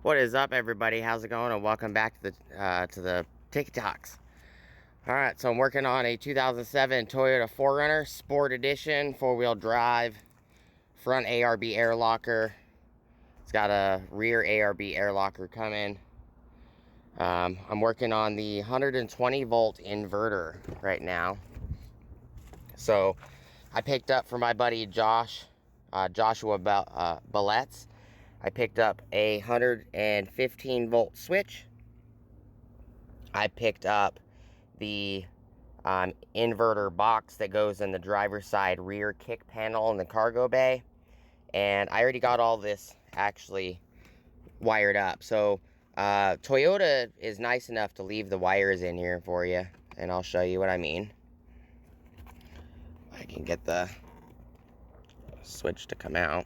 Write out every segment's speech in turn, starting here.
What is up, everybody? How's it going? And welcome back to the TikToks. All right, so I'm working on a 2007 Toyota 4Runner Sport Edition, four-wheel drive, front ARB air locker. It's got a rear ARB air locker coming. I'm working on the 120 volt inverter right now. So I picked up for my buddy Joshua Balletts. I picked up a 115 volt switch. I picked up the inverter box that goes in the driver's side rear kick panel in the cargo bay. And I already got all this actually wired up. So Toyota is nice enough to leave the wires in here for you. And I'll show you what I mean. I can get the switch to come out.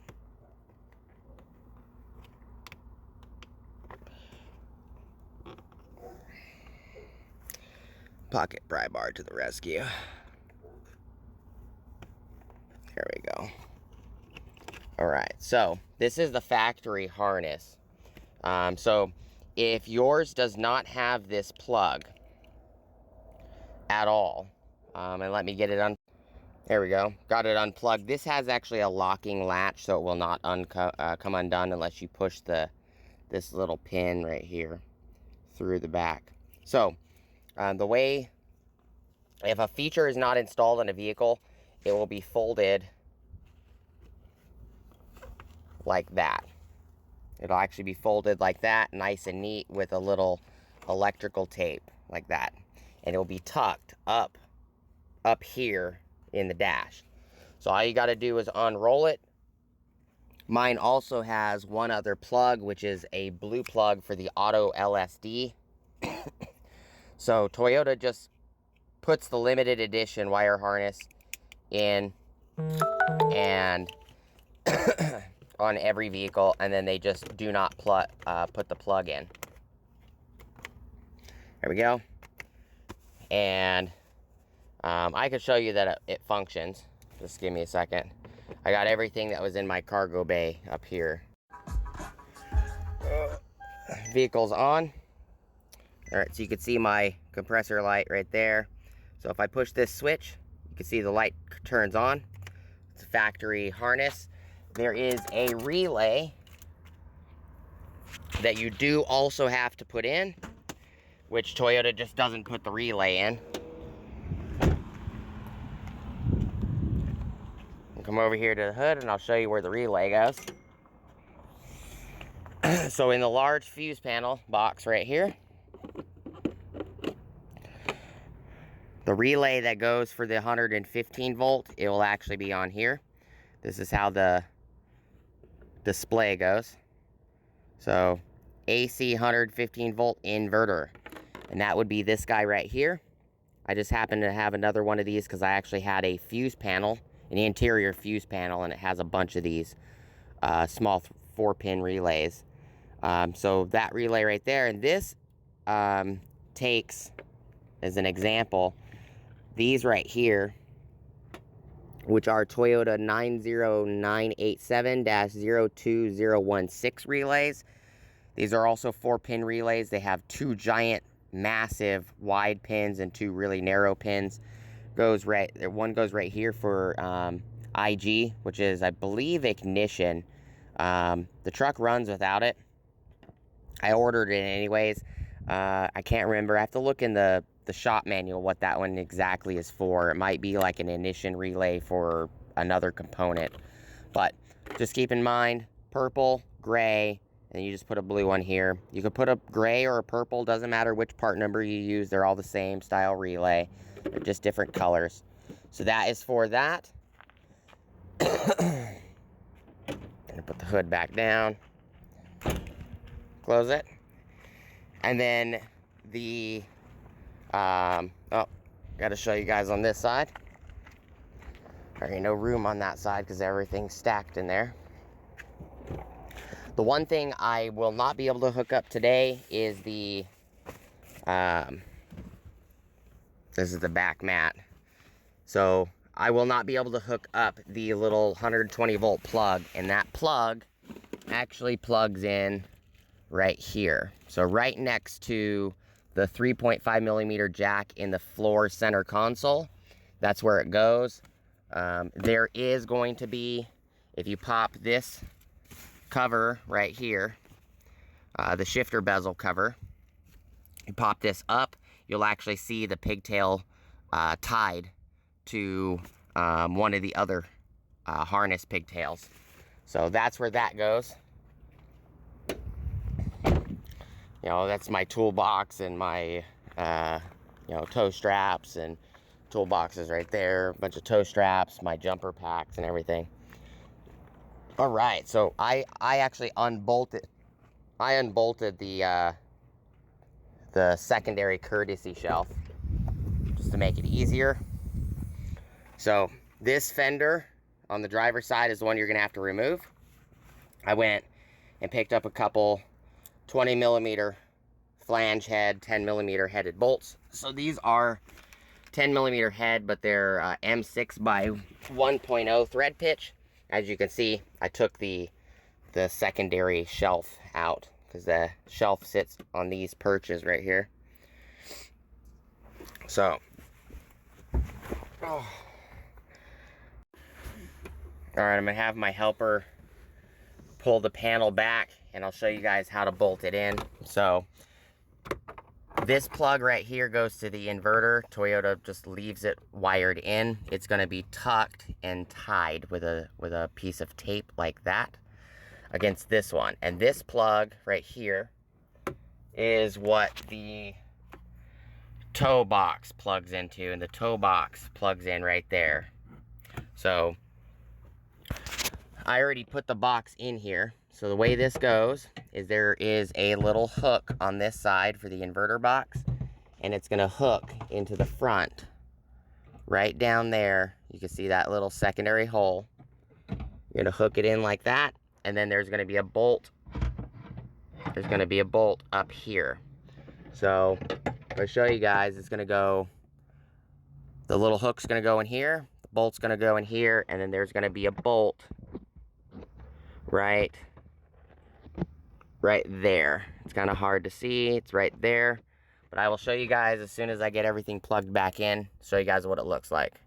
Pocket pry bar to the rescue. There we go. Alright, so this is the factory harness. So if yours does not have this plug at all, and let me get it there we go, got it unplugged. This has actually a locking latch, so it will not come undone unless you push this little pin right here through the back. So the way, if a feature is not installed in a vehicle, it will be folded like that. It'll actually be folded like that, nice and neat, with a little electrical tape like that. And it will be tucked up here in the dash. So all you got to do is unroll it. Mine also has one other plug, which is a blue plug for the auto LSD. So Toyota just puts the limited edition wire harness in and on every vehicle, and then they just do not put the plug in. There we go. And I could show you that it functions. Just give me a second. I got everything that was in my cargo bay up here. Vehicle's on. Alright, so you can see my compressor light right there. So if I push this switch, you can see the light turns on. It's a factory harness. There is a relay that you do also have to put in, which Toyota just doesn't put the relay in. I'll come over here to the hood and I'll show you where the relay goes. So in the large fuse panel box right here, the relay that goes for the 115 volt, it will actually be on here. This is how the display goes. So AC 115 volt inverter, and that would be this guy right here. I just happen to have another one of these because I actually had a fuse panel, an interior fuse panel, and it has a bunch of these small 4-pin relays. So that relay right there, and this takes, as an example, these right here, which are Toyota 90987-02016 relays. These are also 4-pin relays. They have 2 giant, massive, wide pins and 2 really narrow pins. One goes right here for IG, which is, I believe, ignition. The truck runs without it. I ordered it anyways. I can't remember. I have to look in the shop manual what that one exactly is for. It might be like an ignition relay for another component. But just keep in mind, purple, gray, and you just put a blue one here. You could put a gray or a purple, doesn't matter which part number you use. They're all the same style relay. They're just different colors. So that is for that. Gonna put the hood back down. Close it. And then the oh, gotta show you guys on this side. There ain't no room on that side because everything's stacked in there. The one thing I will not be able to hook up today is the this is the back mat. So I will not be able to hook up the little 120 volt plug, and that plug actually plugs in right here. So right next to the 3.5 millimeter jack in the floor center console, that's where it goes. There is going to be, if you pop this cover right here, the shifter bezel cover, you pop this up, you'll actually see the pigtail tied to one of the other harness pigtails. So that's where that goes. You know, that's my toolbox and my, you know, tow straps and toolboxes right there. A bunch of tow straps, my jumper packs and everything. All right, so I actually unbolted. I unbolted the secondary courtesy shelf just to make it easier. So this fender on the driver's side is the one you're gonna have to remove. I went and picked up a couple 20 millimeter flange head, 10 millimeter headed bolts. So these are 10 millimeter head, but they're M6 by 1.0 thread pitch. As you can see, I took the secondary shelf out because the shelf sits on these perches right here. So, all right, I'm gonna have my helper pull the panel back and I'll show you guys how to bolt it in. So this plug right here goes to the inverter. Toyota just leaves it wired in. It's gonna be tucked and tied with a piece of tape like that against this one. And this plug right here is what the tow box plugs into, and the tow box plugs in right there. So I already put the box in here. So the way this goes is there is a little hook on this side for the inverter box, and it's gonna hook into the front right down there. You can see that little secondary hole. You're gonna hook it in like that, and then there's gonna be a bolt. There's gonna be a bolt up here. So I'll show you guys. It's gonna go, the little hook's gonna go in here, the bolt's gonna go in here, and then there's gonna be a bolt right there. It's kind of hard to see, it's right there, but I will show you guys as soon as I get everything plugged back in, show you guys what it looks like.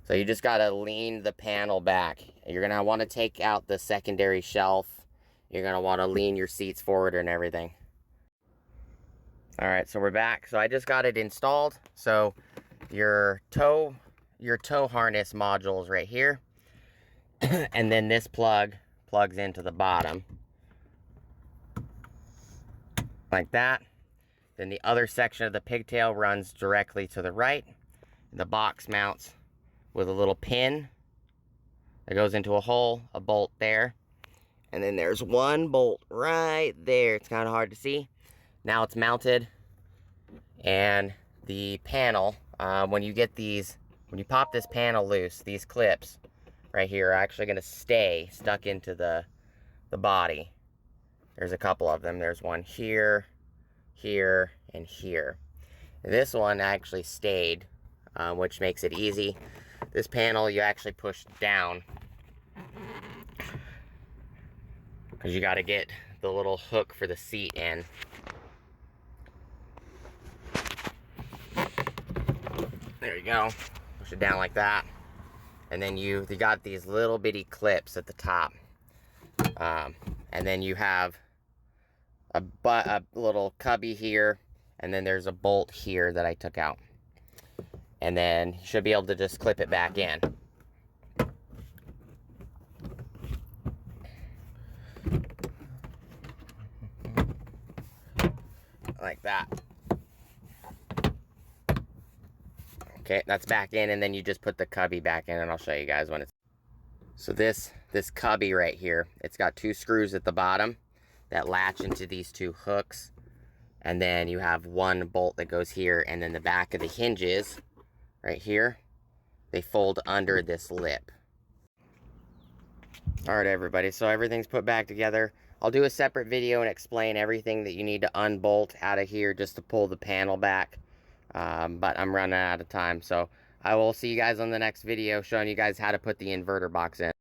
So you just gotta lean the panel back. You're gonna want to take out the secondary shelf. You're gonna want to lean your seats forward and everything. All right, so we're back. So I just got it installed. So your tow harness module is right here. And then this plug plugs into the bottom like that. Then the other section of the pigtail runs directly to the right. The box mounts with a little pin that goes into a hole, a bolt there. And then there's one bolt right there. It's kind of hard to see. Now it's mounted, and the panel, when you get these, when you pop this panel loose, these clips right here are actually going to stay stuck into the body. There's a couple of them. There's one here, here, and here. This one actually stayed, which makes it easy. This panel you actually push down because you got to get the little hook for the seat in. There you go. Push it down like that. And then you got these little bitty clips at the top. And then you have a little cubby here, and then there's a bolt here that I took out. And then you should be able to just clip it back in. Like that. Okay, that's back in, and then you just put the cubby back in, and I'll show you guys when it's... So this cubby right here, it's got two screws at the bottom that latch into these two hooks, and then you have one bolt that goes here, and then the back of the hinges right here, they fold under this lip. All right, everybody, so everything's put back together. I'll do a separate video and explain everything that you need to unbolt out of here just to pull the panel back. But I'm running out of time, so I will see you guys on the next video showing you guys how to put the inverter box in.